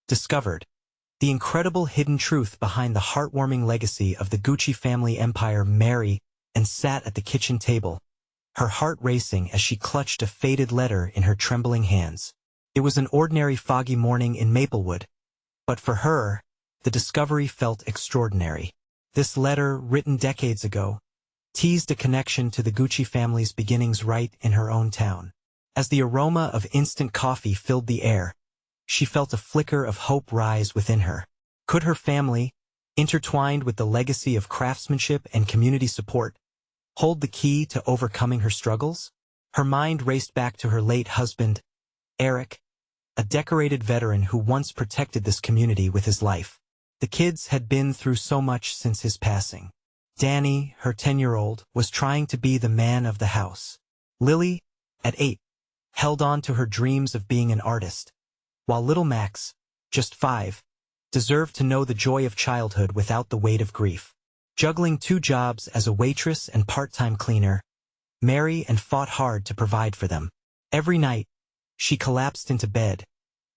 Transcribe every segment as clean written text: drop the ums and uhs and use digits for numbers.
discovered the incredible hidden truth behind the heartwarming legacy of the Gucci family empire. Mary and sat at the kitchen table, her heart racing as she clutched a faded letter in her trembling hands. It was an ordinary foggy morning in Maplewood, but for her, the discovery felt extraordinary. This letter, written decades ago, teased a connection to the Gucci family's beginnings right in her own town. As the aroma of instant coffee filled the air, she felt a flicker of hope rise within her. Could her family, intertwined with the legacy of craftsmanship and community support, hold the key to overcoming her struggles? Her mind raced back to her late husband, Eric, a decorated veteran who once protected this community with his life. The kids had been through so much since his passing. Danny, her 10-year-old, was trying to be the man of the house. Lily, at 8, held on to her dreams of being an artist, while little Max, just 5, deserved to know the joy of childhood without the weight of grief. Juggling 2 jobs as a waitress and part-time cleaner, Mary and fought hard to provide for them. Every night, she collapsed into bed,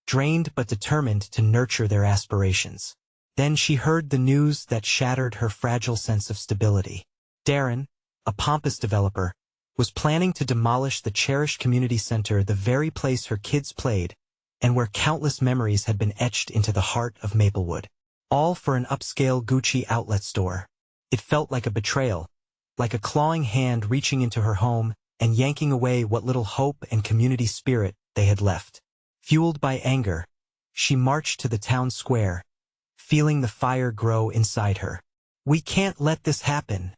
drained but determined to nurture their aspirations. Then she heard the news that shattered her fragile sense of stability. Darren, a pompous developer, was planning to demolish the cherished community center, the very place her kids played, and where countless memories had been etched into the heart of Maplewood. All for an upscale Gucci outlet store. It felt like a betrayal, like a clawing hand reaching into her home and yanking away what little hope and community spirit they had left. Fueled by anger, she marched to the town square, feeling the fire grow inside her. "We can't let this happen,"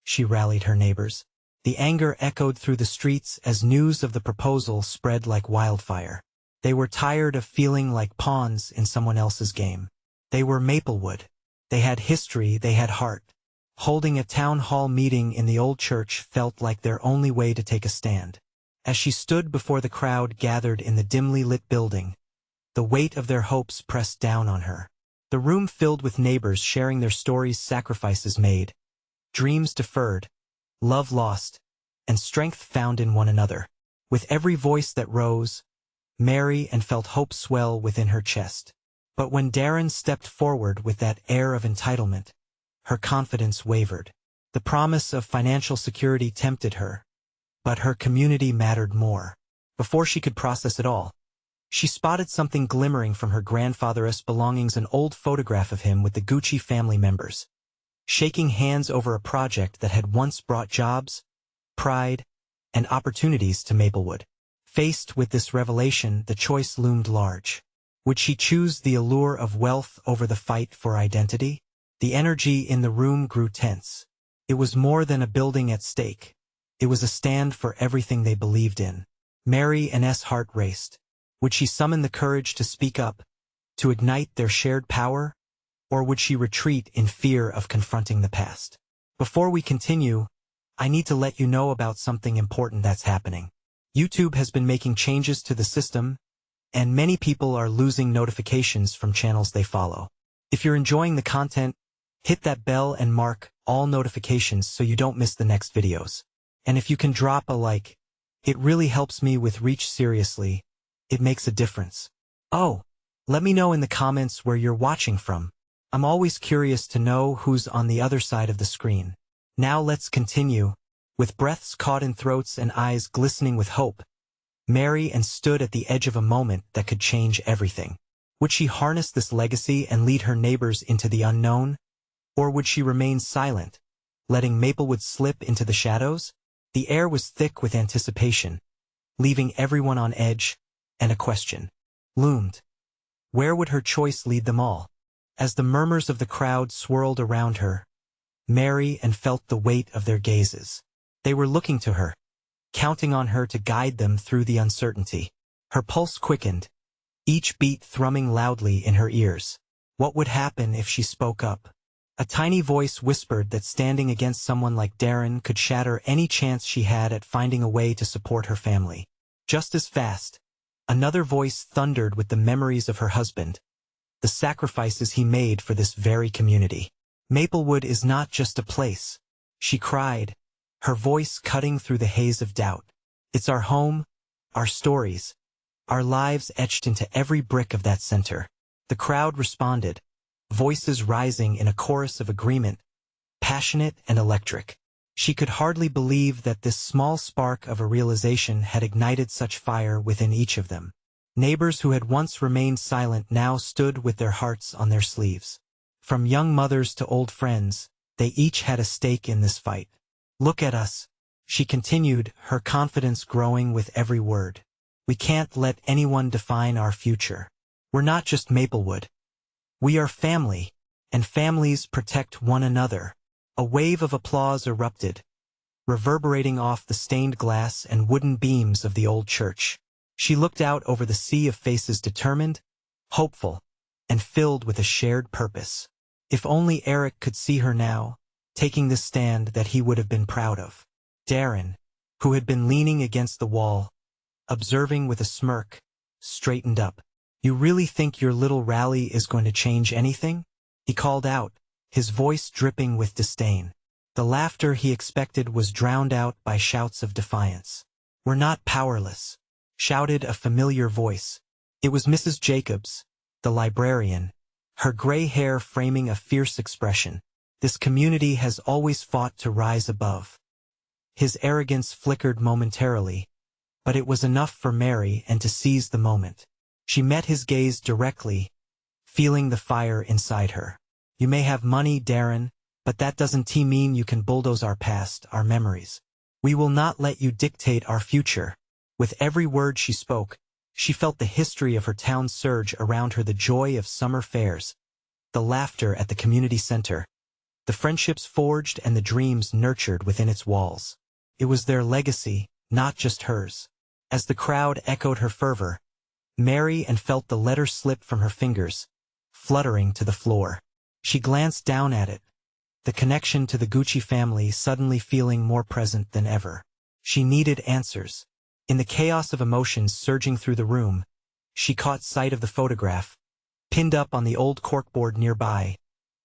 she rallied her neighbors. The anger echoed through the streets as news of the proposal spread like wildfire. They were tired of feeling like pawns in someone else's game. They were Maplewood. They had history, they had heart. Holding a town hall meeting in the old church felt like their only way to take a stand. As she stood before the crowd gathered in the dimly lit building, the weight of their hopes pressed down on her. The room filled with neighbors sharing their stories, sacrifices made, dreams deferred, love lost, and strength found in one another. With every voice that rose, Mary and felt hope swell within her chest. But when Darren stepped forward with that air of entitlement, her confidence wavered. The promise of financial security tempted her, but her community mattered more. Before she could process it all, she spotted something glimmering from her grandfather's belongings, an old photograph of him with the Gucci family members, shaking hands over a project that had once brought jobs, pride, and opportunities to Maplewood. Faced with this revelation, the choice loomed large. Would she choose the allure of wealth over the fight for identity? The energy in the room grew tense. It was more than a building at stake. It was a stand for everything they believed in. Mary and S. heart raced. Would she summon the courage to speak up, to ignite their shared power, or would she retreat in fear of confronting the past? Before we continue, I need to let you know about something important that's happening. YouTube has been making changes to the system, and many people are losing notifications from channels they follow. If you're enjoying the content, hit that bell and mark all notifications so you don't miss the next videos. And if you can drop a like, it really helps me with reach. Seriously, it makes a difference. Oh, let me know in the comments where you're watching from. I'm always curious to know who's on the other side of the screen. Now let's continue. With breaths caught in throats and eyes glistening with hope, Mary and stood at the edge of a moment that could change everything. Would she harness this legacy and lead her neighbors into the unknown? Or would she remain silent, letting Maplewood slip into the shadows? The air was thick with anticipation, leaving everyone on edge, and a question loomed. Where would her choice lead them all? As the murmurs of the crowd swirled around her, Mary and felt the weight of their gazes. They were looking to her, counting on her to guide them through the uncertainty. Her pulse quickened, each beat thrumming loudly in her ears. What would happen if she spoke up? A tiny voice whispered that standing against someone like Darren could shatter any chance she had at finding a way to support her family. Just as fast, another voice thundered with the memories of her husband, the sacrifices he made for this very community. Maplewood is not just a place, she cried, her voice cutting through the haze of doubt. It's our home, our stories, our lives etched into every brick of that center. The crowd responded, voices rising in a chorus of agreement, passionate and electric. She could hardly believe that this small spark of a realization had ignited such fire within each of them. Neighbors who had once remained silent now stood with their hearts on their sleeves. From young mothers to old friends, they each had a stake in this fight. "Look at us," she continued, her confidence growing with every word. "We can't let anyone define our future. We're not just Maplewood. We are family, and families protect one another." A wave of applause erupted, reverberating off the stained glass and wooden beams of the old church. She looked out over the sea of faces determined, hopeful, and filled with a shared purpose. If only Eric could see her now, taking this stand that he would have been proud of. Darren, who had been leaning against the wall, observing with a smirk, straightened up. "You really think your little rally is going to change anything?" he called out, his voice dripping with disdain. The laughter he expected was drowned out by shouts of defiance. "We're not powerless," shouted a familiar voice. It was Mrs. Jacobs, the librarian, her gray hair framing a fierce expression. "This community has always fought to rise above." His arrogance flickered momentarily, but it was enough for Mary and to seize the moment. She met his gaze directly, feeling the fire inside her. "You may have money, Darren, but that doesn't mean you can bulldoze our past, our memories. We will not let you dictate our future." With every word she spoke, she felt the history of her town surge around her, the joy of summer fairs, the laughter at the community center, the friendships forged and the dreams nurtured within its walls. It was their legacy, not just hers. As the crowd echoed her fervor, Mary felt the letter slip from her fingers, fluttering to the floor. She glanced down at it, the connection to the Gucci family suddenly feeling more present than ever. She needed answers. In the chaos of emotions surging through the room, she caught sight of the photograph, pinned up on the old corkboard nearby,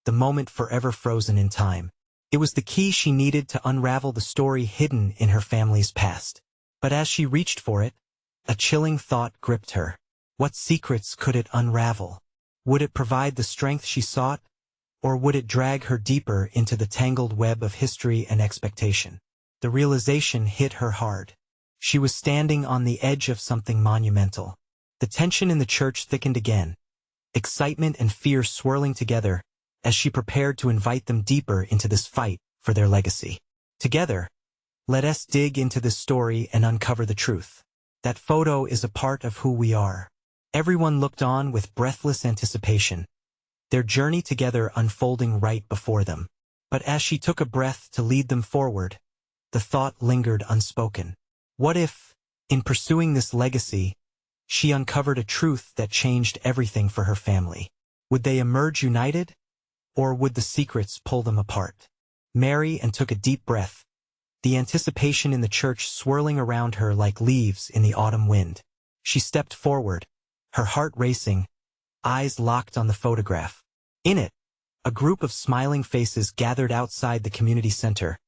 the moment forever frozen in time. It was the key she needed to unravel the story hidden in her family's past. But as she reached for it, a chilling thought gripped her. What secrets could it unravel? Would it provide the strength she sought, or would it drag her deeper into the tangled web of history and expectation? The realization hit her hard. She was standing on the edge of something monumental. The tension in the church thickened again, excitement and fear swirling together as she prepared to invite them deeper into this fight for their legacy. Together, let us dig into this story and uncover the truth. That photo is a part of who we are. Everyone looked on with breathless anticipation, their journey together unfolding right before them. But as she took a breath to lead them forward, the thought lingered unspoken. What if, in pursuing this legacy, she uncovered a truth that changed everything for her family? Would they emerge united, or would the secrets pull them apart? Mary took a deep breath, the anticipation in the church swirling around her like leaves in the autumn wind. She stepped forward, her heart racing, eyes locked on the photograph. In it, a group of smiling faces gathered outside the community center,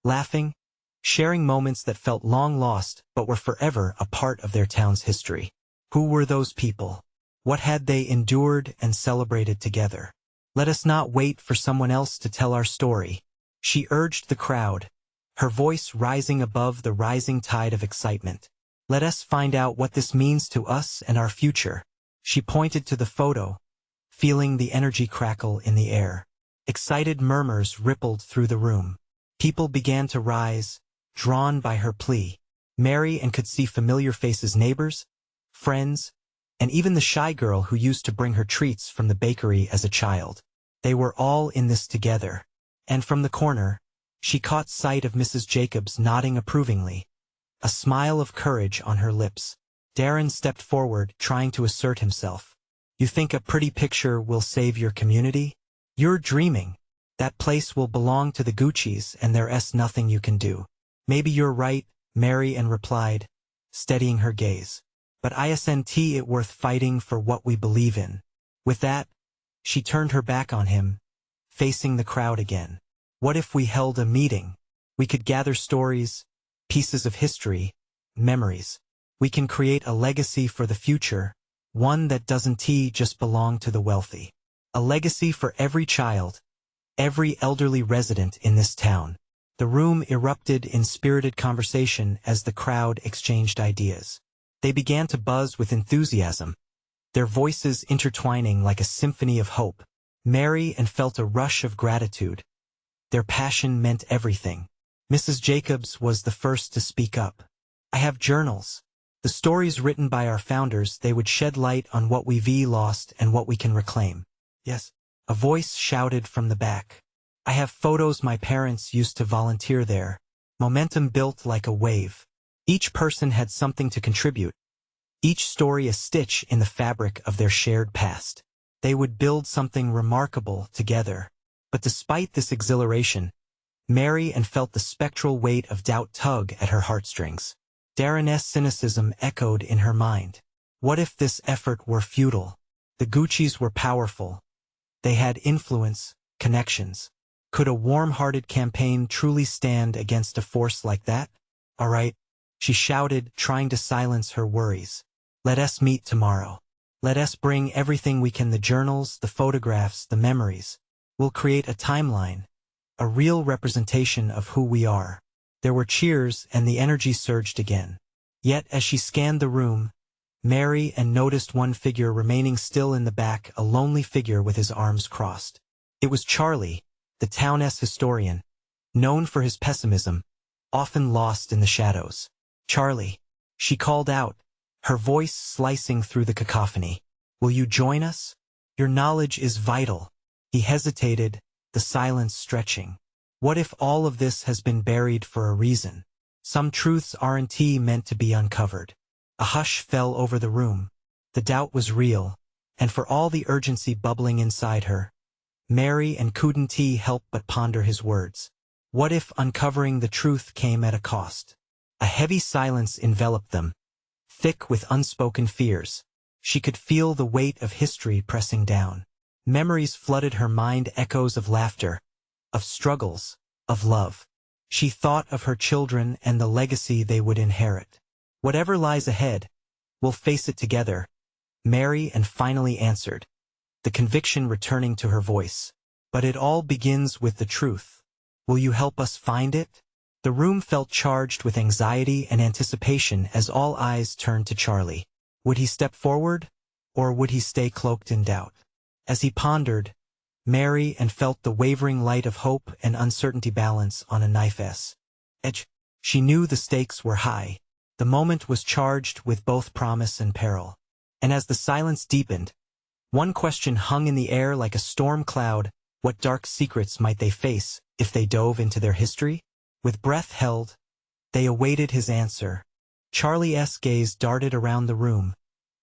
laughing, sharing moments that felt long lost but were forever a part of their town's history. Who were those people? What had they endured and celebrated together? Let us not wait for someone else to tell our story, she urged the crowd, her voice rising above the rising tide of excitement. Let us find out what this means to us and our future. She pointed to the photo, feeling the energy crackle in the air. Excited murmurs rippled through the room. People began to rise, drawn by her plea. Mary could see familiar faces, neighbors, friends, and even the shy girl who used to bring her treats from the bakery as a child. They were all in this together. And from the corner, she caught sight of Mrs. Jacobs nodding approvingly, a smile of courage on her lips. Darren stepped forward, trying to assert himself. "You think a pretty picture will save your community? You're dreaming. That place will belong to the Guccis and there's nothing you can do." "Maybe you're right," Mary replied, steadying her gaze. "But isn't it worth fighting for what we believe in?" With that, she turned her back on him, facing the crowd again. "What if we held a meeting? We could gather stories, pieces of history, memories. We can create a legacy for the future, one that doesn't just belong to the wealthy. A legacy for every child, every elderly resident in this town. The room erupted in spirited conversation as the crowd exchanged ideas. They began to buzz with enthusiasm, their voices intertwining like a symphony of hope. Mary and felt a rush of gratitude. Their passion meant everything. Mrs. Jacobs was the first to speak up. I have journals. The stories written by our founders, they would shed light on what we've lost and what we can reclaim. Yes. A voice shouted from the back. I have photos my parents used to volunteer there. Momentum built like a wave. Each person had something to contribute. Each story a stitch in the fabric of their shared past. They would build something remarkable together. But despite this exhilaration, Mary felt the spectral weight of doubt tug at her heartstrings. Darren's cynicism echoed in her mind. What if this effort were futile? The Guccis were powerful. They had influence, connections. Could a warm-hearted campaign truly stand against a force like that? All right, she shouted, trying to silence her worries. Let us meet tomorrow. Let us bring everything we can, the journals, the photographs, the memories. We'll create a timeline, a real representation of who we are. There were cheers and the energy surged again. Yet as she scanned the room, Mary noticed one figure remaining still in the back, a lonely figure with his arms crossed. It was Charlie, the town's historian, known for his pessimism, often lost in the shadows. Charlie, she called out, her voice slicing through the cacophony. Will you join us? Your knowledge is vital. He hesitated, the silence stretching. What if all of this has been buried for a reason? Some truths aren't meant to be uncovered. A hush fell over the room. The doubt was real, and for all the urgency bubbling inside her, Mary couldn't help but ponder his words. What if uncovering the truth came at a cost? A heavy silence enveloped them, thick with unspoken fears. She could feel the weight of history pressing down. Memories flooded her mind, echoes of laughter, of struggles, of love. She thought of her children and the legacy they would inherit. Whatever lies ahead, we'll face it together, Mary finally answered, the conviction returning to her voice. But it all begins with the truth. Will you help us find it? The room felt charged with anxiety and anticipation as all eyes turned to Charlie. Would he step forward, or would he stay cloaked in doubt? As he pondered, Mary felt the wavering light of hope and uncertainty balance on a knife's edge. She knew the stakes were high. The moment was charged with both promise and peril. And as the silence deepened, one question hung in the air like a storm cloud. What dark secrets might they face if they dove into their history? With breath held, they awaited his answer. Charlie's gaze darted around the room,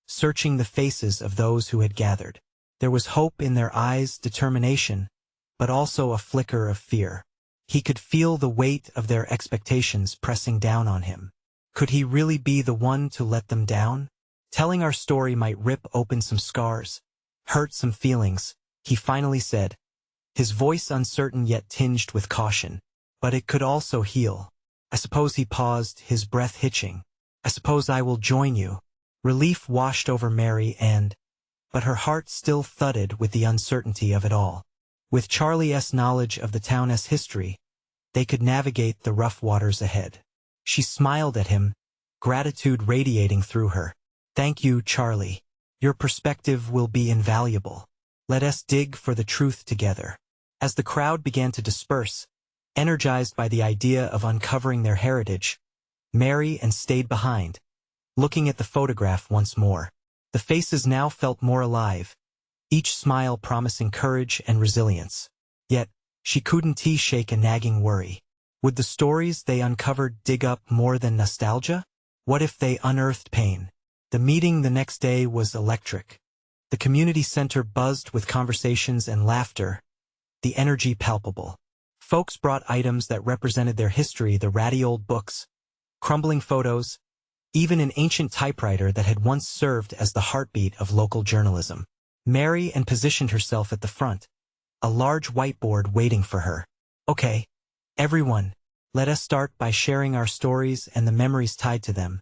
searching the faces of those who had gathered. There was hope in their eyes, determination, but also a flicker of fear. He could feel the weight of their expectations pressing down on him. Could he really be the one to let them down? Telling our story might rip open some scars, hurt some feelings, he finally said, his voice uncertain yet tinged with caution. But it could also heal. I suppose he paused, his breath hitching. I suppose I will join you. Relief washed over Mary but her heart still thudded with the uncertainty of it all. With Charlie's knowledge of the town's history, they could navigate the rough waters ahead. She smiled at him, gratitude radiating through her. Thank you, Charlie. Your perspective will be invaluable. Let us dig for the truth together. As the crowd began to disperse, energized by the idea of uncovering their heritage, Mary stayed behind, looking at the photograph once more. The faces now felt more alive, each smile promising courage and resilience. Yet, she couldn't shake a nagging worry. Would the stories they uncovered dig up more than nostalgia? What if they unearthed pain? The meeting the next day was electric. The community center buzzed with conversations and laughter, the energy palpable. Folks brought items that represented their history, the ratty old books, crumbling photos, even an ancient typewriter that had once served as the heartbeat of local journalism. Mary positioned herself at the front, a large whiteboard waiting for her. Okay, everyone, let us start by sharing our stories and the memories tied to them,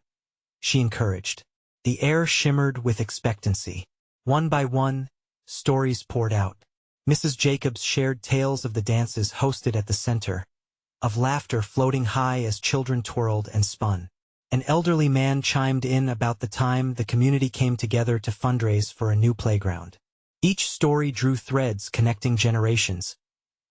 she encouraged. The air shimmered with expectancy. One by one, stories poured out. Mrs. Jacobs shared tales of the dances hosted at the center, of laughter floating high as children twirled and spun. An elderly man chimed in about the time the community came together to fundraise for a new playground. Each story drew threads connecting generations,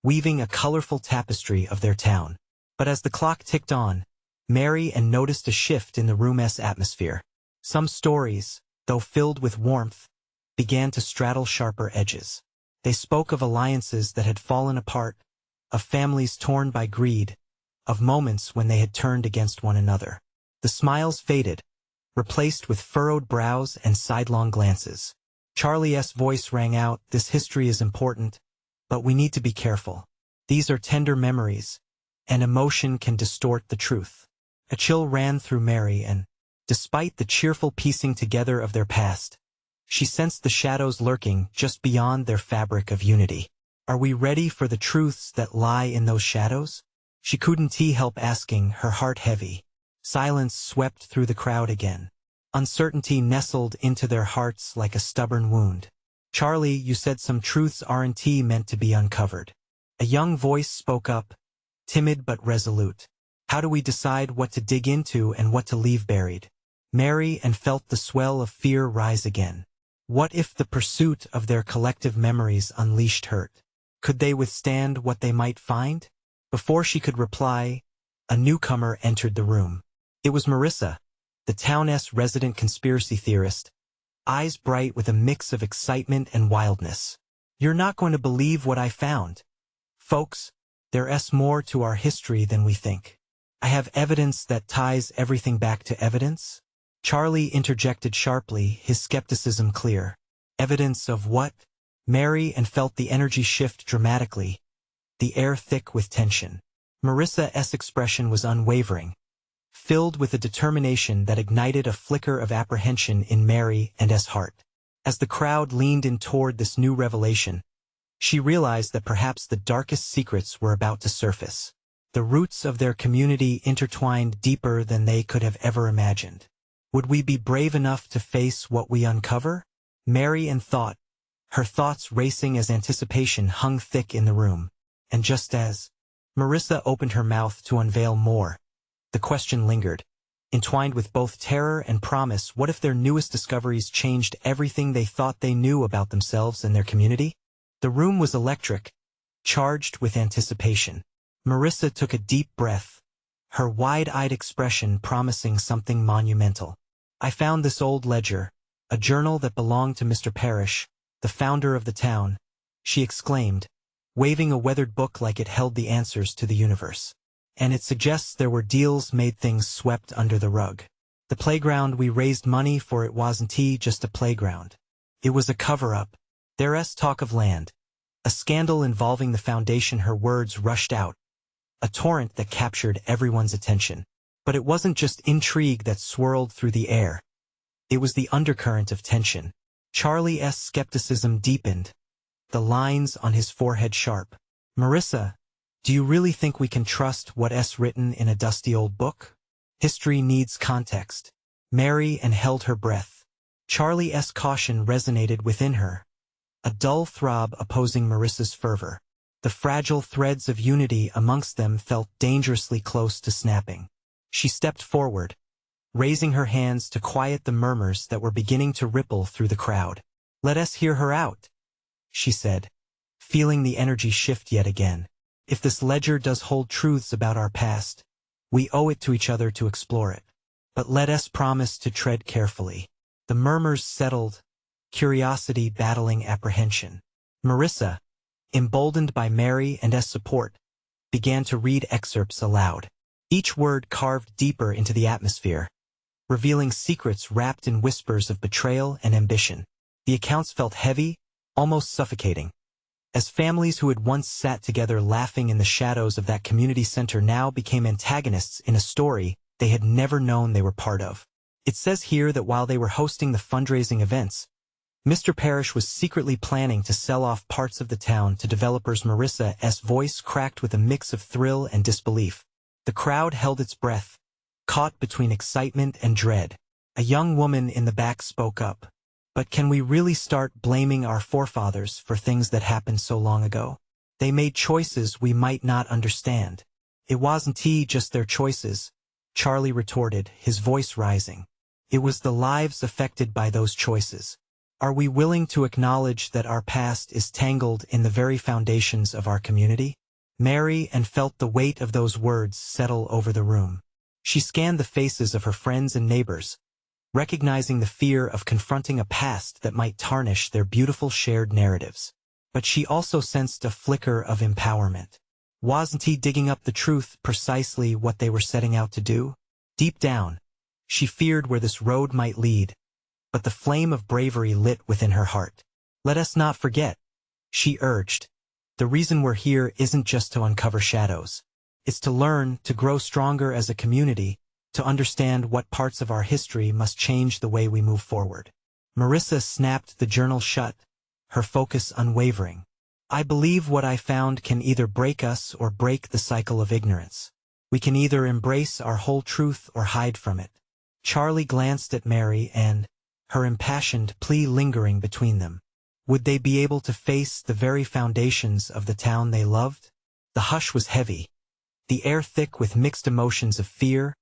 weaving a colorful tapestry of their town. But as the clock ticked on, Mary noticed a shift in the room's atmosphere. Some stories, though filled with warmth, began to straddle sharper edges. They spoke of alliances that had fallen apart, of families torn by greed, of moments when they had turned against one another. The smiles faded, replaced with furrowed brows and sidelong glances. Charlie's voice rang out, "This history is important, but we need to be careful. These are tender memories, and emotion can distort the truth." A chill ran through Mary and, despite the cheerful piecing together of their past, she sensed the shadows lurking just beyond their fabric of unity. Are we ready for the truths that lie in those shadows? She couldn't help asking, her heart heavy. Silence swept through the crowd again. Uncertainty nestled into their hearts like a stubborn wound. "Charlie, you said some truths aren't meant to be uncovered." A young voice spoke up, timid but resolute. "How do we decide what to dig into and what to leave buried?" Mary felt the swell of fear rise again. What if the pursuit of their collective memories unleashed hurt? Could they withstand what they might find? Before she could reply, a newcomer entered the room. It was Marissa, the town's resident conspiracy theorist, eyes bright with a mix of excitement and wildness. "You're not going to believe what I found. Folks, there's more to our history than we think. I have evidence that ties everything back to evidence." Charlie interjected sharply, his skepticism clear. "Evidence of what?" Mary felt the energy shift dramatically, the air thick with tension. Marissa's expression was unwavering, filled with a determination that ignited a flicker of apprehension in Mary's heart. As the crowd leaned in toward this new revelation, she realized that perhaps the darkest secrets were about to surface. The roots of their community intertwined deeper than they could have ever imagined. Would we be brave enough to face what we uncover? Mary thought, her thoughts racing as anticipation hung thick in the room. And just as Marissa opened her mouth to unveil more, the question lingered, entwined with both terror and promise. What if their newest discoveries changed everything they thought they knew about themselves and their community? The room was electric, charged with anticipation. Marissa took a deep breath, her wide-eyed expression promising something monumental. "I found this old ledger, a journal that belonged to Mr. Parrish, the founder of the town," she exclaimed, waving a weathered book like it held the answers to the universe. "And it suggests there were deals made, things swept under the rug. The playground we raised money for, it wasn't just a playground. It was a cover-up. There's talk of land. A scandal involving the foundation." Her words rushed out, a torrent that captured everyone's attention. But it wasn't just intrigue that swirled through the air. It was the undercurrent of tension. Charlie's skepticism deepened, the lines on his forehead sharp. "Marissa, do you really think we can trust what's written in a dusty old book? History needs context." Mary held her breath. Charlie's caution resonated within her, a dull throb opposing Marissa's fervor. The fragile threads of unity amongst them felt dangerously close to snapping. She stepped forward, raising her hands to quiet the murmurs that were beginning to ripple through the crowd. "Let us hear her out," she said, feeling the energy shift yet again. "If this ledger does hold truths about our past, we owe it to each other to explore it. But let us promise to tread carefully." The murmurs settled, curiosity battling apprehension. Marissa, emboldened by Mary's support, began to read excerpts aloud. Each word carved deeper into the atmosphere, revealing secrets wrapped in whispers of betrayal and ambition. The accounts felt heavy, almost suffocating, as families who had once sat together laughing in the shadows of that community center now became antagonists in a story they had never known they were part of. It says here that while they were hosting the fundraising events, Mr. Parrish was secretly planning to sell off parts of the town to developers. Marissa's voice cracked with a mix of thrill and disbelief. The crowd held its breath, caught between excitement and dread. A young woman in the back spoke up. But can we really start blaming our forefathers for things that happened so long ago? They made choices we might not understand. It wasn't just their choices, Charlie retorted, his voice rising. It was the lives affected by those choices. Are we willing to acknowledge that our past is tangled in the very foundations of our community? Mary Ann felt the weight of those words settle over the room. She scanned the faces of her friends and neighbors, recognizing the fear of confronting a past that might tarnish their beautiful shared narratives. But she also sensed a flicker of empowerment. Wasn't he digging up the truth precisely what they were setting out to do? Deep down, she feared where this road might lead, but the flame of bravery lit within her heart. Let us not forget, she urged. The reason we're here isn't just to uncover shadows. It's to learn, to grow stronger as a community, to understand what parts of our history must change the way we move forward. Marissa snapped the journal shut, her focus unwavering. I believe what I found can either break us or break the cycle of ignorance. We can either embrace our whole truth or hide from it. Charlie glanced at Mary Ann, her impassioned plea lingering between them. Would they be able to face the very foundations of the town they loved? The hush was heavy, the air thick with mixed emotions of fear,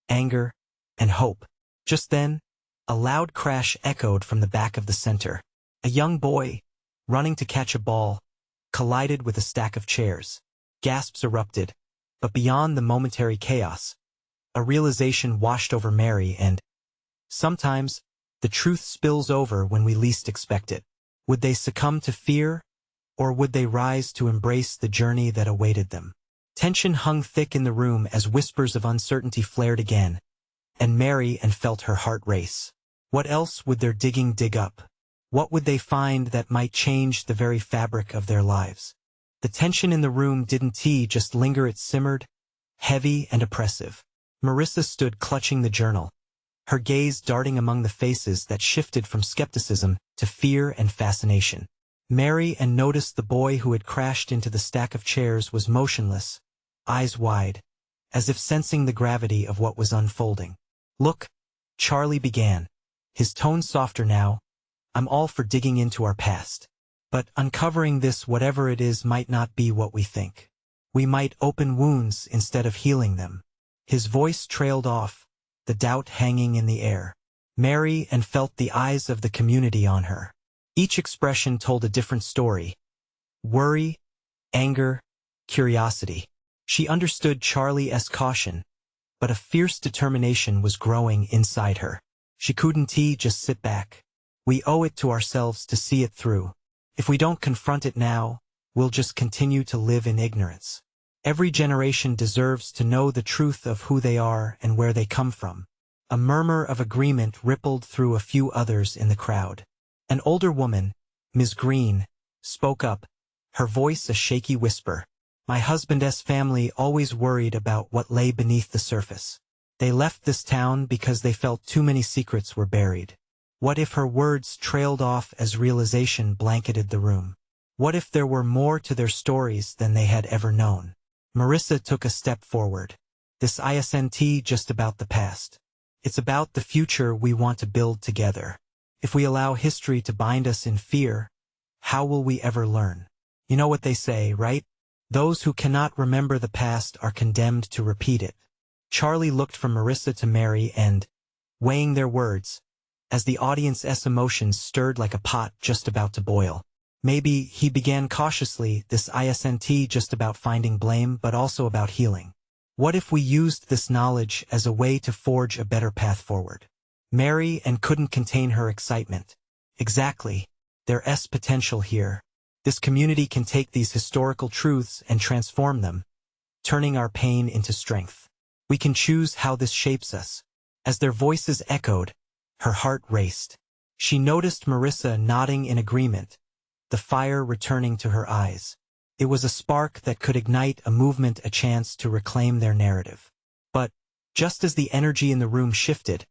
anger, and hope. Just then, a loud crash echoed from the back of the center. A young boy, running to catch a ball, collided with a stack of chairs. Gasps erupted, but beyond the momentary chaos, a realization washed over Mary Ann. Sometimes, the truth spills over when we least expect it. Would they succumb to fear, or would they rise to embrace the journey that awaited them? Tension hung thick in the room as whispers of uncertainty flared again, and Mary Ann felt her heart race. What else would their digging dig up? What would they find that might change the very fabric of their lives? The tension in the room didn't just linger, it simmered, heavy and oppressive. Marissa stood clutching the journal, her gaze darting among the faces that shifted from skepticism to fear and fascination. Mary Ann noticed the boy who had crashed into the stack of chairs was motionless, eyes wide, as if sensing the gravity of what was unfolding. Look, Charlie began, his tone softer now. I'm all for digging into our past. But uncovering this, whatever it is, might not be what we think. We might open wounds instead of healing them. His voice trailed off, the doubt hanging in the air. Mary Ann felt the eyes of the community on her. Each expression told a different story. Worry, anger, curiosity. She understood Charlie's caution, but a fierce determination was growing inside her. She couldn't just sit back. We owe it to ourselves to see it through. If we don't confront it now, we'll just continue to live in ignorance. Every generation deserves to know the truth of who they are and where they come from. A murmur of agreement rippled through a few others in the crowd. An older woman, Ms. Green, spoke up, her voice a shaky whisper. My husband's family always worried about what lay beneath the surface. They left this town because they felt too many secrets were buried. What if her words trailed off as realization blanketed the room? What if there were more to their stories than they had ever known? Marissa took a step forward. This isn't just about the past. It's about the future we want to build together. If we allow history to bind us in fear, how will we ever learn? You know what they say, right? Those who cannot remember the past are condemned to repeat it. Charlie looked from Marissa to Mary and, weighing their words, as the audience's emotions stirred like a pot just about to boil. Maybe, he began cautiously, this isn't just about finding blame but also about healing. What if we used this knowledge as a way to forge a better path forward? Mary Ann couldn't contain her excitement. Exactly. There's potential here. This community can take these historical truths and transform them, turning our pain into strength. We can choose how this shapes us. As their voices echoed, her heart raced. She noticed Marissa nodding in agreement, the fire returning to her eyes. It was a spark that could ignite a movement, a chance to reclaim their narrative. But, just as the energy in the room shifted,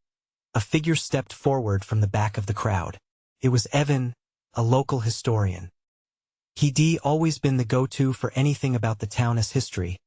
a figure stepped forward from the back of the crowd. It was Evan, a local historian. He'd always been the go-to for anything about the town's history,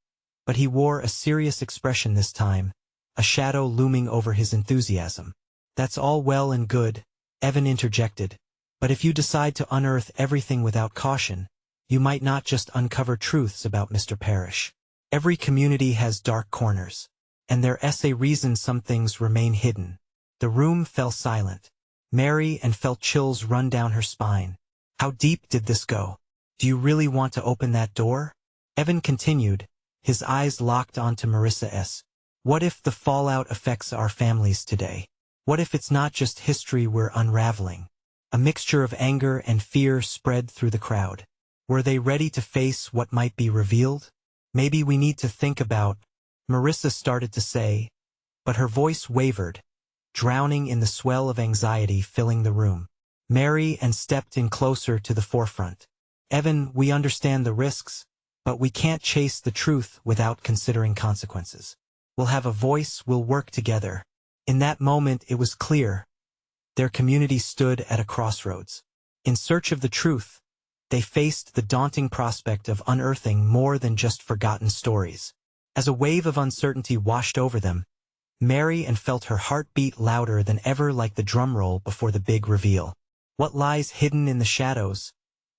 but he wore a serious expression this time, a shadow looming over his enthusiasm. That's all well and good, Evan interjected. But if you decide to unearth everything without caution, you might not just uncover truths about Mr. Parrish. Every community has dark corners, and there is a reason some things remain hidden. The room fell silent. Mary and felt chills run down her spine. How deep did this go? Do you really want to open that door? Evan continued, his eyes locked onto Marissa's. What if the fallout affects our families today? What if it's not just history we're unraveling? A mixture of anger and fear spread through the crowd. Were they ready to face what might be revealed? Maybe we need to think about, Marissa started to say, but her voice wavered, drowning in the swell of anxiety filling the room. Mary and stepped in closer to the forefront. Evan, we understand the risks, but we can't chase the truth without considering consequences. We'll have a voice, we'll work together. In that moment it was clear. Their community stood at a crossroads. In search of the truth, they faced the daunting prospect of unearthing more than just forgotten stories. As a wave of uncertainty washed over them, Mary and felt her heart beat louder than ever, like the drum roll before the big reveal. What lies hidden in the shadows,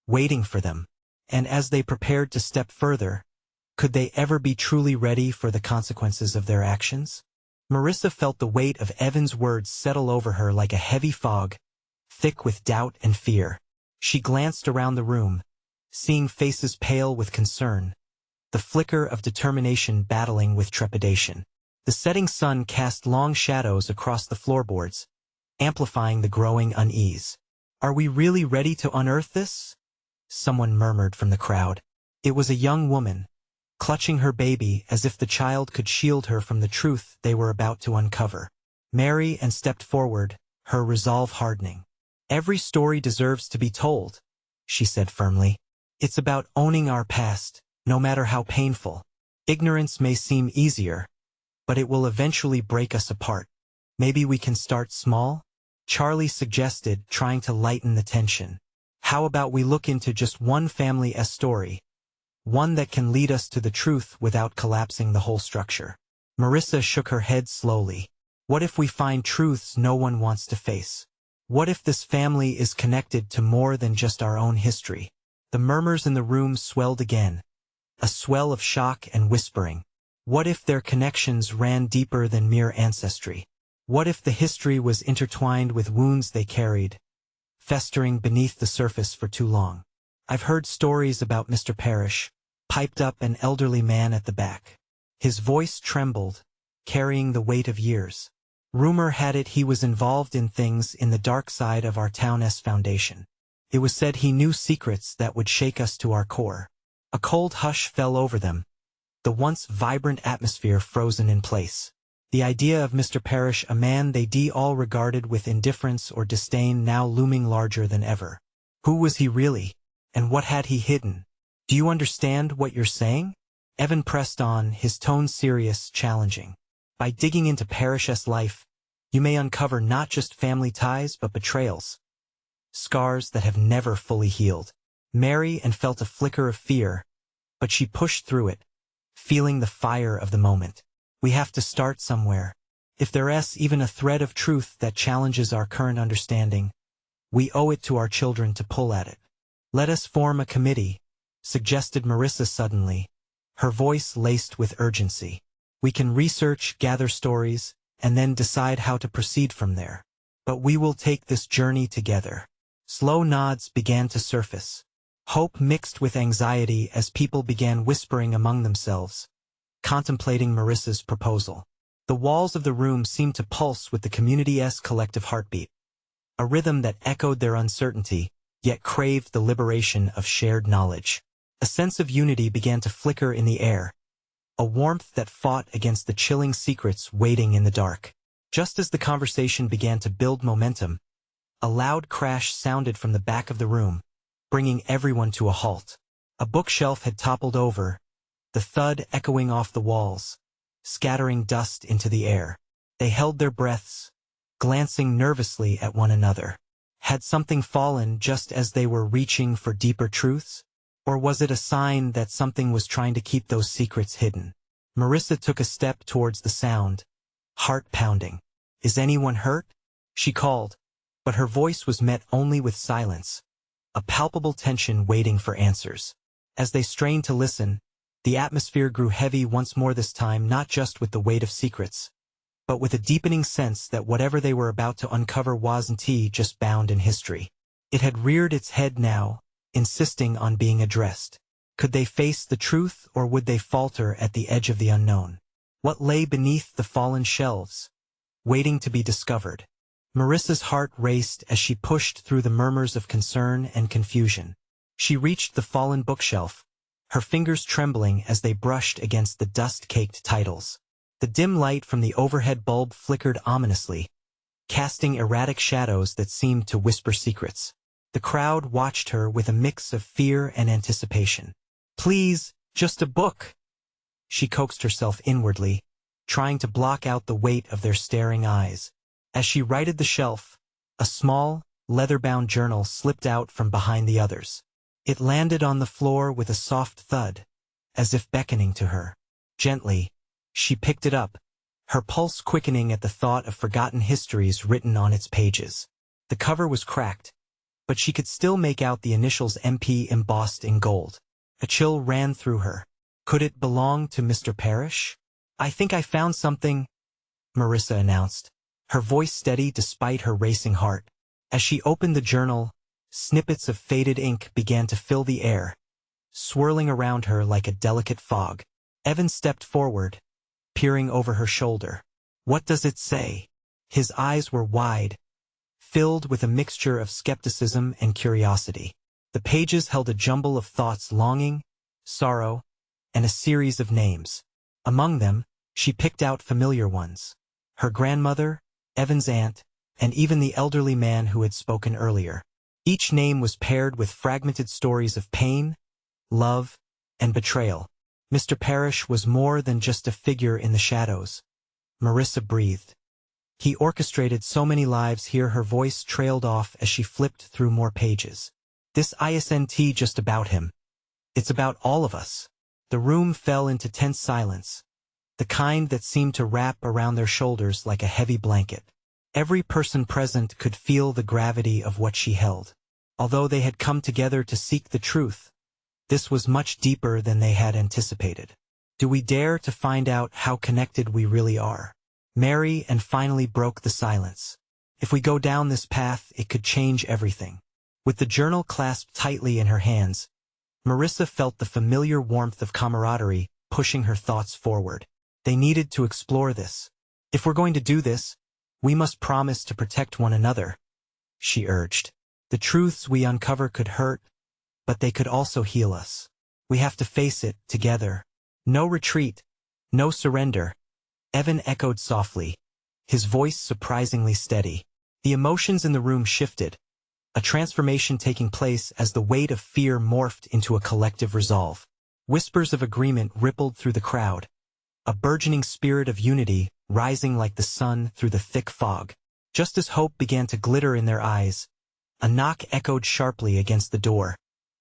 waiting for them? And as they prepared to step further, could they ever be truly ready for the consequences of their actions? Marissa felt the weight of Evan's words settle over her like a heavy fog, thick with doubt and fear. She glanced around the room, seeing faces pale with concern, the flicker of determination battling with trepidation. The setting sun cast long shadows across the floorboards, amplifying the growing unease. Are we really ready to unearth this? Someone murmured from the crowd. It was a young woman, clutching her baby as if the child could shield her from the truth they were about to uncover. Mary and stepped forward, her resolve hardening. Every story deserves to be told, she said firmly. It's about owning our past, no matter how painful. Ignorance may seem easier, but it will eventually break us apart. Maybe we can start small? Charlie suggested, trying to lighten the tension. How about we look into just one family's story? One that can lead us to the truth without collapsing the whole structure. Marissa shook her head slowly. What if we find truths no one wants to face? What if this family is connected to more than just our own history? The murmurs in the room swelled again, a swell of shock and whispering. What if their connections ran deeper than mere ancestry? What if the history was intertwined with wounds they carried, festering beneath the surface for too long? I've heard stories about Mr. Parrish, piped up an elderly man at the back. His voice trembled, carrying the weight of years. Rumor had it he was involved in things in the dark side of our town's foundation. It was said he knew secrets that would shake us to our core. A cold hush fell over them, the once vibrant atmosphere frozen in place. The idea of Mr. Parrish, a man they all regarded with indifference or disdain, now looming larger than ever. Who was he really? And what had he hidden? Do you understand what you're saying? Evan pressed on, his tone serious, challenging. By digging into Parrish's life, you may uncover not just family ties but betrayals, scars that have never fully healed. Mary and felt a flicker of fear, but she pushed through it, feeling the fire of the moment. We have to start somewhere. If there is even a thread of truth that challenges our current understanding, we owe it to our children to pull at it. Let us form a committee, suggested Marissa suddenly, her voice laced with urgency. We can research, gather stories, and then decide how to proceed from there. But we will take this journey together. Slow nods began to surface. Hope mixed with anxiety as people began whispering among themselves, contemplating Marissa's proposal. The walls of the room seemed to pulse with the community's collective heartbeat, a rhythm that echoed their uncertainty, yet craved the liberation of shared knowledge. A sense of unity began to flicker in the air, a warmth that fought against the chilling secrets waiting in the dark. Just as the conversation began to build momentum, a loud crash sounded from the back of the room, bringing everyone to a halt. A bookshelf had toppled over, the thud echoing off the walls, scattering dust into the air. They held their breaths, glancing nervously at one another. Had something fallen just as they were reaching for deeper truths? Or was it a sign that something was trying to keep those secrets hidden? Marissa took a step towards the sound, heart pounding. Is anyone hurt? She called, but her voice was met only with silence, a palpable tension waiting for answers. As they strained to listen, the atmosphere grew heavy once more, this time not just with the weight of secrets, but with a deepening sense that whatever they were about to uncover wasn't just bound in history. It had reared its head now, insisting on being addressed. Could they face the truth, or would they falter at the edge of the unknown? What lay beneath the fallen shelves, waiting to be discovered? Marissa's heart raced as she pushed through the murmurs of concern and confusion. She reached the fallen bookshelf, her fingers trembling as they brushed against the dust-caked titles. The dim light from the overhead bulb flickered ominously, casting erratic shadows that seemed to whisper secrets. The crowd watched her with a mix of fear and anticipation. "Please, just a book," she coaxed herself inwardly, trying to block out the weight of their staring eyes. As she righted the shelf, a small, leather-bound journal slipped out from behind the others. It landed on the floor with a soft thud, as if beckoning to her. Gently, she picked it up, her pulse quickening at the thought of forgotten histories written on its pages. The cover was cracked, but she could still make out the initials MP embossed in gold. A chill ran through her. Could it belong to Mr. Parrish? "I think I found something," Marissa announced, her voice steady despite her racing heart. As she opened the journal, snippets of faded ink began to fill the air, swirling around her like a delicate fog. Evan stepped forward, peering over her shoulder. "What does it say?" His eyes were wide, filled with a mixture of skepticism and curiosity. The pages held a jumble of thoughts: longing, sorrow, and a series of names. Among them, she picked out familiar ones: her grandmother, Evan's aunt, and even the elderly man who had spoken earlier. Each name was paired with fragmented stories of pain, love, and betrayal. Mr. Parrish was more than just a figure in the shadows. Marissa breathed. He orchestrated so many lives here. Her voice trailed off as she flipped through more pages. "This isn't just about him. It's about all of us." The room fell into tense silence, the kind that seemed to wrap around their shoulders like a heavy blanket. Every person present could feel the gravity of what she held. Although they had come together to seek the truth, this was much deeper than they had anticipated. Do we dare to find out how connected we really are? Mary and finally broke the silence. If we go down this path, it could change everything. With the journal clasped tightly in her hands, Marissa felt the familiar warmth of camaraderie pushing her thoughts forward. They needed to explore this. "If we're going to do this, we must promise to protect one another," she urged. "The truths we uncover could hurt, but they could also heal us. We have to face it together. No retreat, no surrender." Evan echoed softly, his voice surprisingly steady. The emotions in the room shifted, a transformation taking place as the weight of fear morphed into a collective resolve. Whispers of agreement rippled through the crowd, a burgeoning spirit of unity rising like the sun through the thick fog. Just as hope began to glitter in their eyes, a knock echoed sharply against the door,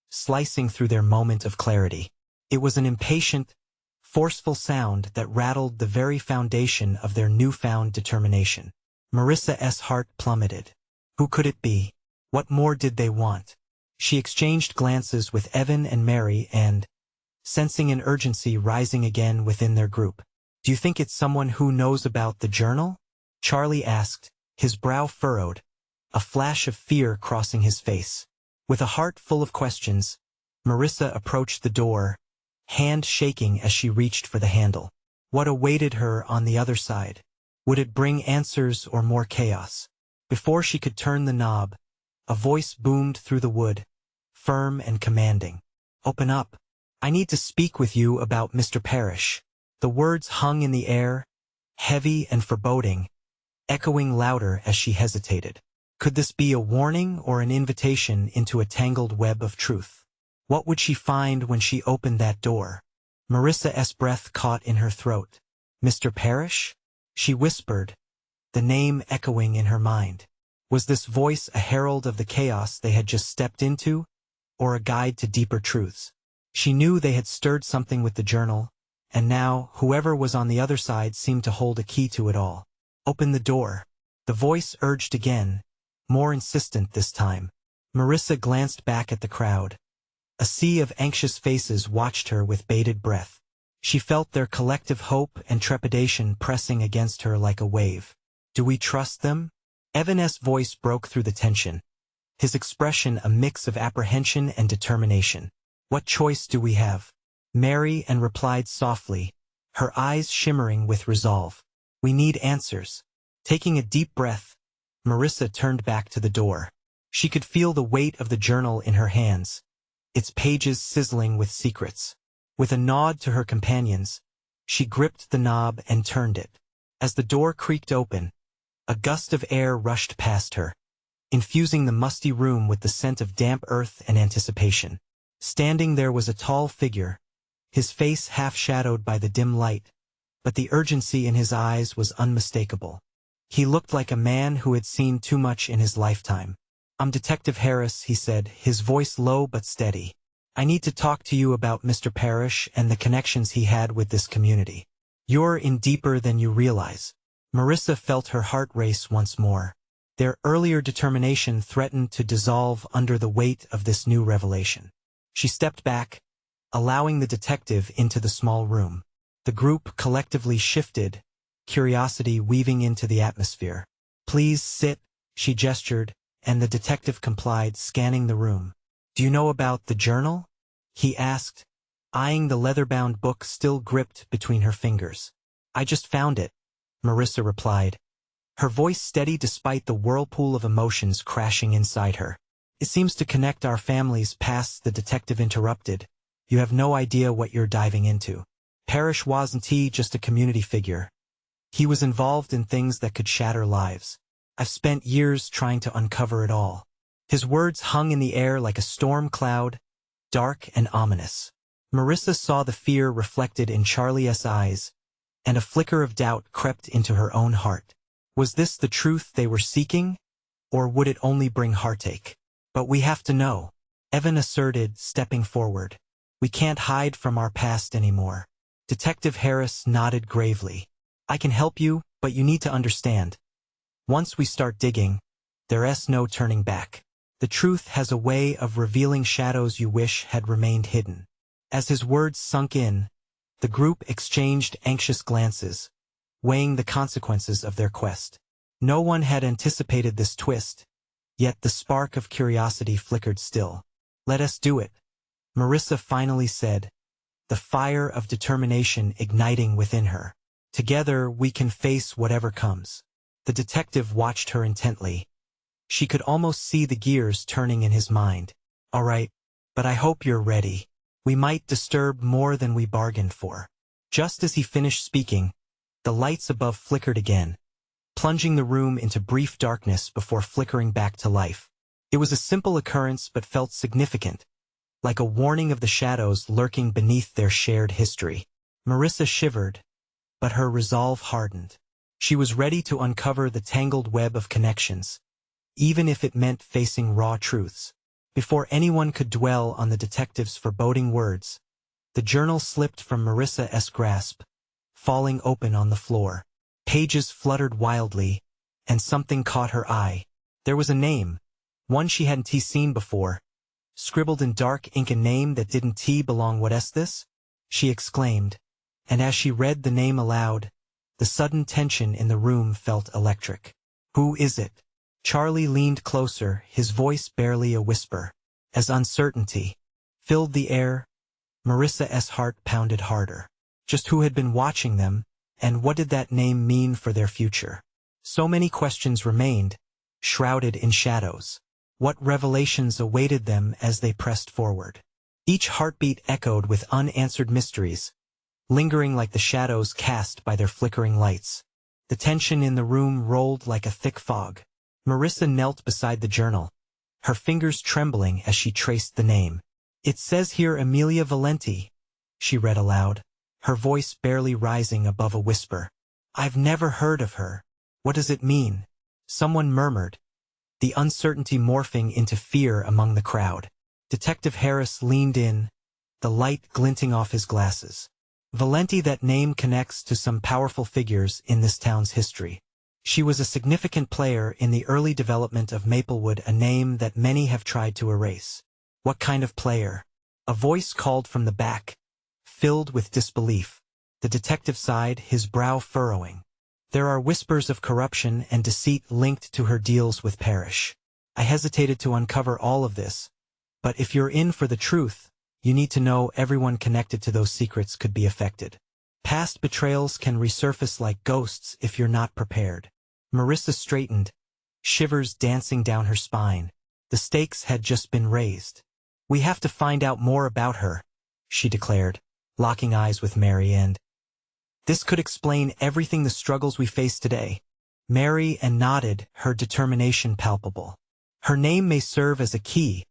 slicing through their moment of clarity. It was an impatient, forceful sound that rattled the very foundation of their newfound determination. Marissa's heart plummeted. Who could it be? What more did they want? She exchanged glances with Evan and Mary and, sensing an urgency rising again within their group, "Do you think it's someone who knows about the journal?" Charlie asked, his brow furrowed, a flash of fear crossing his face. With a heart full of questions, Marissa approached the door, hand shaking as she reached for the handle. What awaited her on the other side? Would it bring answers or more chaos? Before she could turn the knob, a voice boomed through the wood, firm and commanding. "Open up. I need to speak with you about Mr. Parrish." The words hung in the air, heavy and foreboding, echoing louder as she hesitated. Could this be a warning or an invitation into a tangled web of truth? What would she find when she opened that door? Marissa's breath caught in her throat. "Mr. Parrish?" she whispered, the name echoing in her mind. Was this voice a herald of the chaos they had just stepped into, or a guide to deeper truths? She knew they had stirred something with the journal, and now whoever was on the other side seemed to hold a key to it all. "Open the door." The voice urged again, more insistent this time. Marissa glanced back at the crowd. A sea of anxious faces watched her with bated breath. She felt their collective hope and trepidation pressing against her like a wave. "Do we trust them?" Evan's voice broke through the tension, his expression a mix of apprehension and determination. "What choice do we have?" Mary replied softly, her eyes shimmering with resolve. "We need answers." Taking a deep breath, Marissa turned back to the door. She could feel the weight of the journal in her hands, its pages sizzling with secrets. With a nod to her companions, she gripped the knob and turned it. As the door creaked open, a gust of air rushed past her, infusing the musty room with the scent of damp earth and anticipation. Standing there was a tall figure, his face half-shadowed by the dim light, but the urgency in his eyes was unmistakable. He looked like a man who had seen too much in his lifetime. "I'm Detective Harris," he said, his voice low but steady. "I need to talk to you about Mr. Parrish and the connections he had with this community. You're in deeper than you realize." Marissa felt her heart race once more. Their earlier determination threatened to dissolve under the weight of this new revelation. She stepped back, allowing the detective into the small room. The group collectively shifted, curiosity weaving into the atmosphere. "Please sit," she gestured, and the detective complied, scanning the room. "Do you know about the journal?" he asked, eyeing the leather-bound book still gripped between her fingers. "I just found it," Marissa replied, her voice steady despite the whirlpool of emotions crashing inside her. "It seems to connect our families' pasts," the detective interrupted. "You have no idea what you're diving into. Parrish wasn't just a community figure. He was involved in things that could shatter lives. I've spent years trying to uncover it all." His words hung in the air like a storm cloud, dark and ominous. Marissa saw the fear reflected in Charlie's eyes, and a flicker of doubt crept into her own heart. Was this the truth they were seeking, or would it only bring heartache? "But we have to know," Evan asserted, stepping forward. "We can't hide from our past anymore." Detective Harris nodded gravely. "I can help you, but you need to understand. Once we start digging, there's no turning back. The truth has a way of revealing shadows you wish had remained hidden." As his words sunk in, the group exchanged anxious glances, weighing the consequences of their quest. No one had anticipated this twist, yet the spark of curiosity flickered still. "Let us do it," Marissa finally said, the fire of determination igniting within her. "Together we can face whatever comes." The detective watched her intently. She could almost see the gears turning in his mind. "All right, but I hope you're ready. We might disturb more than we bargained for." Just as he finished speaking, the lights above flickered again, plunging the room into brief darkness before flickering back to life. It was a simple occurrence but felt significant, like a warning of the shadows lurking beneath their shared history. Marissa shivered, but her resolve hardened. She was ready to uncover the tangled web of connections, even if it meant facing raw truths. Before anyone could dwell on the detective's foreboding words, the journal slipped from Marissa's grasp, falling open on the floor. Pages fluttered wildly, and something caught her eye. There was a name, one she hadn't seen before, scribbled in dark ink, a name that didn't belong. "What's this?" she exclaimed, and as she read the name aloud, the sudden tension in the room felt electric. "Who is it?" Charlie leaned closer, his voice barely a whisper. As uncertainty filled the air, Marissa's heart pounded harder. Just who had been watching them, and what did that name mean for their future? So many questions remained, shrouded in shadows. What revelations awaited them as they pressed forward? Each heartbeat echoed with unanswered mysteries, lingering like the shadows cast by their flickering lights. The tension in the room rolled like a thick fog. Marissa knelt beside the journal, her fingers trembling as she traced the name. "It says here Amelia Valenti," she read aloud, her voice barely rising above a whisper. "I've never heard of her. What does it mean?" Someone murmured, the uncertainty morphing into fear among the crowd. Detective Harris leaned in, the light glinting off his glasses. "Valenti, that name connects to some powerful figures in this town's history." She was a significant player in the early development of Maplewood, a name that many have tried to erase. What kind of player? A voice called from the back, filled with disbelief. The detective sighed, his brow furrowing. There are whispers of corruption and deceit linked to her deals with Parrish. I hesitated to uncover all of this, but if you're in for the truth, you need to know everyone connected to those secrets could be affected. Past betrayals can resurface like ghosts if you're not prepared. Marissa straightened, shivers dancing down her spine. The stakes had just been raised. We have to find out more about her, she declared, locking eyes with Mary, and this could explain everything, the struggles we face today. Mary nodded, her determination palpable. Her name may serve as a key,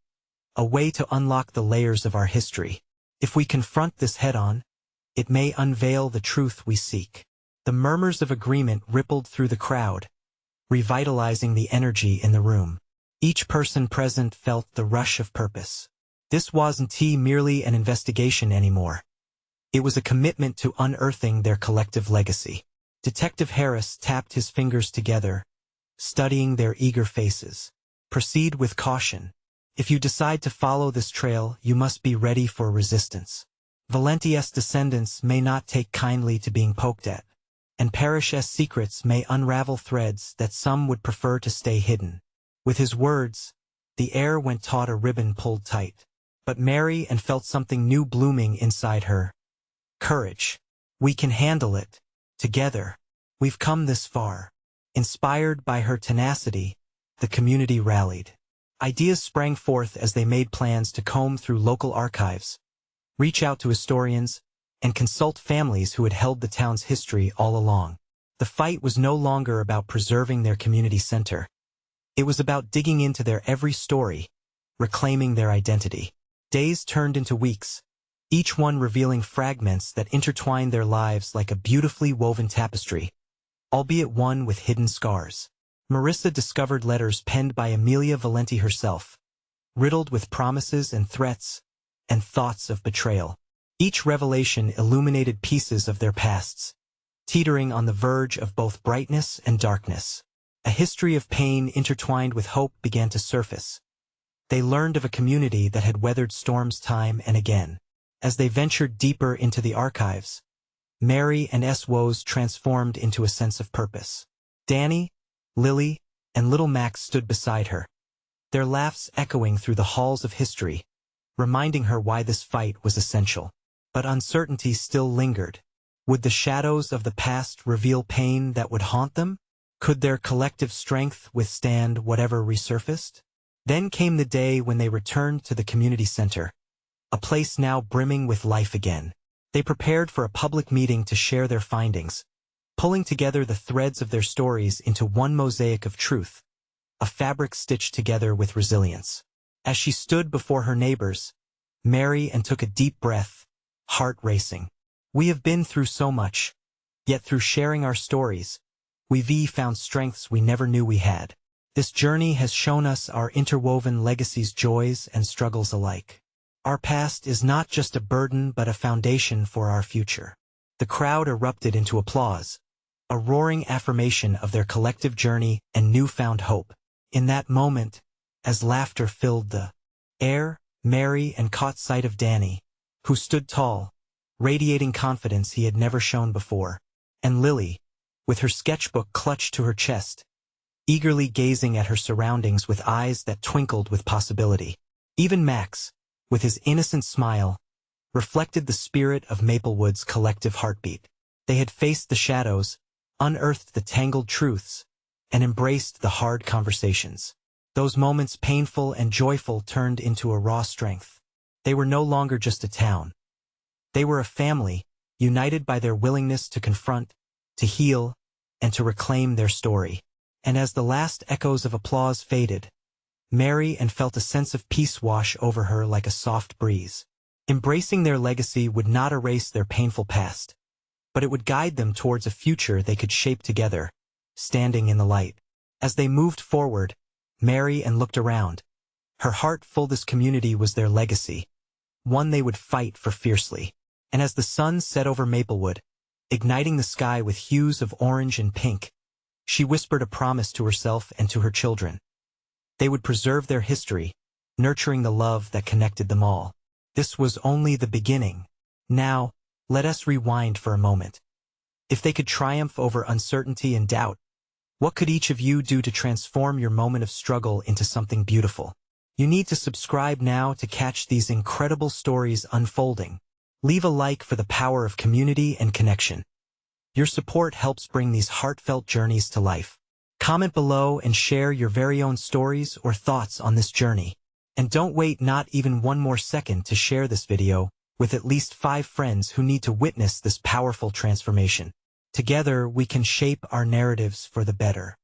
a way to unlock the layers of our history. If we confront this head-on, it may unveil the truth we seek. The murmurs of agreement rippled through the crowd, revitalizing the energy in the room. Each person present felt the rush of purpose. This wasn't merely an investigation anymore. It was a commitment to unearthing their collective legacy. Detective Harris tapped his fingers together, studying their eager faces. Proceed with caution. If you decide to follow this trail, you must be ready for resistance. Valenti's descendants may not take kindly to being poked at, and Parrish's secrets may unravel threads that some would prefer to stay hidden. With his words, the air went taut, a ribbon pulled tight. But Mary felt something new blooming inside her. Courage. We can handle it. Together. We've come this far. Inspired by her tenacity, the community rallied. Ideas sprang forth as they made plans to comb through local archives, reach out to historians, and consult families who had held the town's history all along. The fight was no longer about preserving their community center. It was about digging into their every story, reclaiming their identity. Days turned into weeks, each one revealing fragments that intertwined their lives like a beautifully woven tapestry, albeit one with hidden scars. Marissa discovered letters penned by Amelia Valenti herself, riddled with promises and threats, and thoughts of betrayal. Each revelation illuminated pieces of their pasts, teetering on the verge of both brightness and darkness. A history of pain intertwined with hope began to surface. They learned of a community that had weathered storms time and again. As they ventured deeper into the archives, Mary and S. woes transformed into a sense of purpose. Danny, Lily, and little Max stood beside her, their laughs echoing through the halls of history, reminding her why this fight was essential. But uncertainty still lingered. Would the shadows of the past reveal pain that would haunt them? Could their collective strength withstand whatever resurfaced? Then came the day when they returned to the community center, a place now brimming with life again. They prepared for a public meeting to share their findings, pulling together the threads of their stories into one mosaic of truth, a fabric stitched together with resilience. As she stood before her neighbors, Mary took a deep breath, heart racing. We have been through so much, yet through sharing our stories, we've found strengths we never knew we had. This journey has shown us our interwoven legacies, joys and struggles alike. Our past is not just a burden but a foundation for our future. The crowd erupted into applause, a roaring affirmation of their collective journey and newfound hope. In that moment, as laughter filled the air, Mary caught sight of Danny, who stood tall, radiating confidence he had never shown before, and Lily, with her sketchbook clutched to her chest, eagerly gazing at her surroundings with eyes that twinkled with possibility. Even Max, with his innocent smile, reflected the spirit of Maplewood's collective heartbeat. They had faced the shadows, unearthed the tangled truths, and embraced the hard conversations. Those moments, painful and joyful, turned into a raw strength. They were no longer just a town. They were a family, united by their willingness to confront, to heal, and to reclaim their story. And as the last echoes of applause faded, Mary felt a sense of peace wash over her like a soft breeze. Embracing their legacy would not erase their painful past, but it would guide them towards a future they could shape together, standing in the light. As they moved forward, Mary looked around. Her heart full. This community was their legacy, one they would fight for fiercely. And as the sun set over Maplewood, igniting the sky with hues of orange and pink, She whispered a promise to herself and to her children. They would preserve their history, nurturing the love that connected them all. This was only the beginning. Now, let us rewind for a moment. If they could triumph over uncertainty and doubt, what could each of you do to transform your moment of struggle into something beautiful? You need to subscribe now to catch these incredible stories unfolding. Leave a like for the power of community and connection. Your support helps bring these heartfelt journeys to life. Comment below and share your very own stories or thoughts on this journey. And don't wait not even one more second to share this video with at least 5 friends who need to witness this powerful transformation. Together, we can shape our narratives for the better.